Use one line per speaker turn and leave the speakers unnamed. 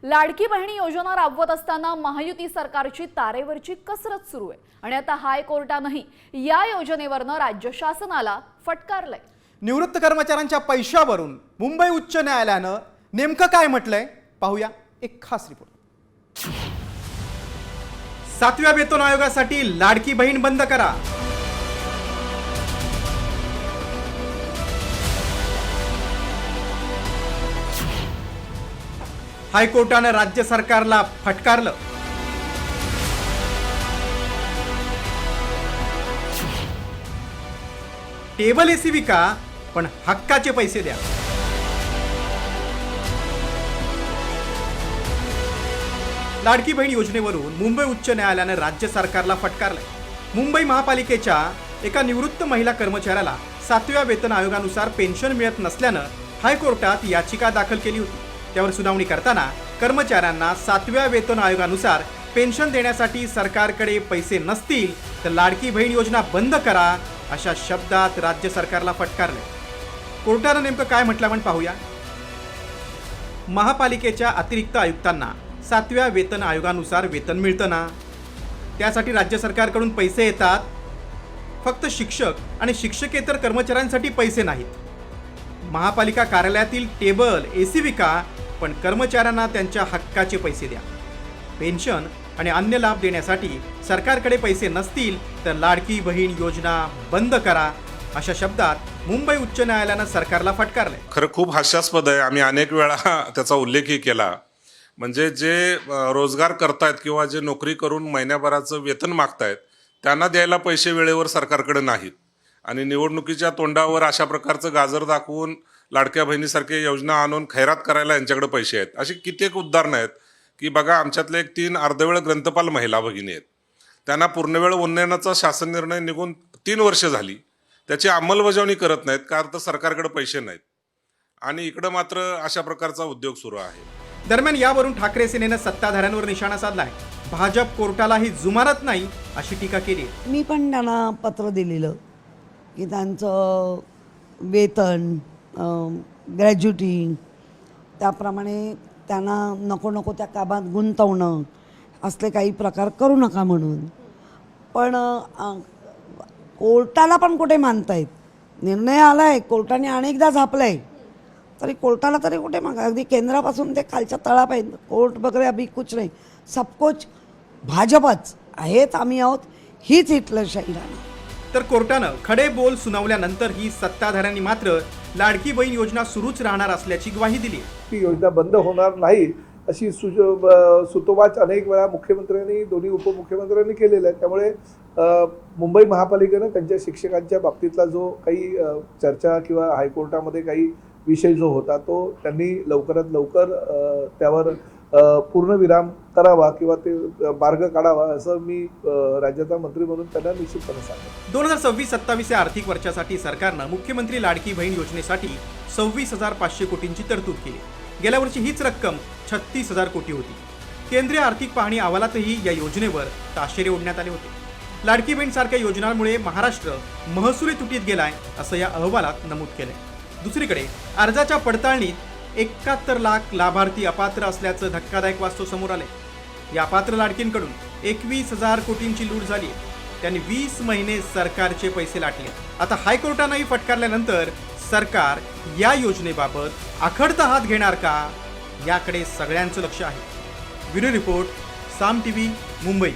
लाडकी बहिणी योजना राबवत असताना महायुती सरकारची तारेवरची कसरत सुरू आहे आणि आता हायकोर्टानेही या योजनेवरनं राज्य शासनाला फटकारलंय।
निवृत्त कर्मचाऱ्यांच्या पैशावरून मुंबई उच्च न्यायालयानं नेमकं काय म्हटलंय पाहूया एक खास रिपोर्ट। 7व्या वेतन आयोगासाठी लाडकी बहीण बंद करा। हायकोर्टानं राज्य सरकारला फटकारलं। टेबल एसी विका पण हक्काचे पैसे द्या। लाडकी बहीण योजनेवरून मुंबई उच्च न्यायालयानं राज्य सरकारला फटकारलंय। मुंबई महापालिकेच्या एका निवृत्त महिला कर्मचाऱ्याला 7व्या वेतन आयोगानुसार पेन्शन मिळत नसल्यानं हायकोर्टात याचिका दाखल केली होती। त्यावर सुनावणी करताना कर्मचाऱ्यांना 7व्या वेतन आयोगानुसार पेन्शन देण्यासाठी सरकारकडे पैसे नसतील तर लाडकी बहीण योजना बंद करा अशा शब्दात राज्य सरकारला फटकारले। कोर्टानं नेमकं काय म्हटलं आपण पाहूया। महापालिकेच्या अतिरिक्त आयुक्तांना 7व्या वेतन आयोगानुसार वेतन मिळतं ना, त्यासाठी राज्य सरकारकडून पैसे येतात। फक्त शिक्षक आणि शिक्षकेतर कर्मचाऱ्यांसाठी पैसे नाहीत। महापालिका कार्यालयातील टेबल एसी विका पण कर्मचाऱ्यांना त्यांच्या हक्काचे पैसे द्या। पेन्शन आणि अन्य लाभ देण्यासाठी सरकारकडे पैसे नसतील तर लाडकी बहीण योजना बंद करा अशा शब्दात मुंबई उच्च न्यायालयानं सरकारला फटकारले।
खरं खूप हास्यास्पद आहे। आम्ही अनेक वेळा त्याचा उल्लेखही केला। म्हणजे जे रोजगार करतायत किंवा जे नोकरी करून महिन्याभराचं वेतन मागतायत त्यांना द्यायला पैसे वेळेवर सरकारकडे नाहीत आणि निवडणुकीच्या तोंडावर अशा प्रकारचं गाजर दाखवून लाडक्या बहिणीसारखे योजना आणून खैरात करायला यांच्याकडे पैसे आहेत। अशी कित्येक उदाहरणं आहेत की बघा, आमच्यातले एक 3 अर्धवेळ ग्रंथपाल महिला भगिनी आहेत, त्यांना पूर्णवेळ उन्नयनाचा शासन निर्णय निघून 3 वर्ष झाली, त्याची अंमलबजावणी करत नाहीत कारण तर सरकारकडे पैसे नाहीत आणि इकडं मात्र अशा प्रकारचा उद्योग सुरू आहे।
दरम्यान यावरून ठाकरे सेनेनं सत्ताधाऱ्यांवर निशाणा साधलाय। भाजप कोर्टालाही जुमानत नाही अशी टीका केली।
मी पण त्यांना पत्र दिलेलं की त्यांचं वेतन ग्रॅज्युटी त्याप्रमाणे त्यांना नको नको त्या कामात गुंतवणं असले काही प्रकार करू नका म्हणून। पण कोर्टाला पण कुठे मानतायत, निर्णय आलाय, कोर्टाने अनेकदा झापलाय, तरी कोर्टाला तरी कुठे मागा। अगदी केंद्रापासून ते खालच्या तळापर्यंत कोर्ट वगैरे अभी कुछ नाही, सब कुछ भाजपच आहेत, आम्ही आहोत, हीच हिटलरशाही राहणार।
तर कोर्टानं खडे बोल सुनावल्यानंतर ही सत्ताधाऱ्यांनी मात्र लाडकी बहीण योजना सुरूच राहणार असल्याची ग्वाही दिली।
ही योजना बंद होणार नाही अशी सुतोवाच अनेक वेळा मुख्यमंत्र्यांनी दोन्ही उपमुख्यमंत्र्यांनी केलेलं आहे। त्यामुळे मुंबई महापालिकेनं त्यांच्या शिक्षकांच्या बाबतीतला जो काही चर्चा किंवा हायकोर्टामध्ये काही विषय जो होता तो त्यांनी लवकरात लवकर त्यावर पूर्णविराम करावा किंवा ते मार्ग काढावा असं मी राज्याचा मंत्री म्हणून त्यांना निश्चितपणे सांगतो।
2026-27 या आर्थिक वर्षासाठी सरकारनं मुख्यमंत्री लाडकी बहीण योजनेसाठी 26,500 कोटींची तरतूद केली। गेल्या वर्षी हीच रक्कम 36,000 कोटी होती। केंद्रीय आर्थिक पाहणी अहवालातही या योजनेवर ताशेरे ओढण्यात आले होते। लाडकी बहीण सारख्या योजनांमुळे महाराष्ट्र महसुली तुटीत गेलाय असं या अहवालात नमूद केलंय। दुसरीकडे अर्जाच्या पडताळणीत 71 लाख लाभार्थी अपात्र असल्याचं धक्कादायक वास्तव समोर आले। या अपात्र लाडकींकडून 21,000 कोटींची लूट झाली। त्यांनी 20 महिने सरकारचे पैसे लाटले। आता हायकोर्टानंही फटकारल्यानंतर सरकार या योजनेबाबत आखडता हात घेणार का, याकडे सगळ्यांचं लक्ष आहे। ब्युरो रिपोर्ट, साम टीव्ही, मुंबई।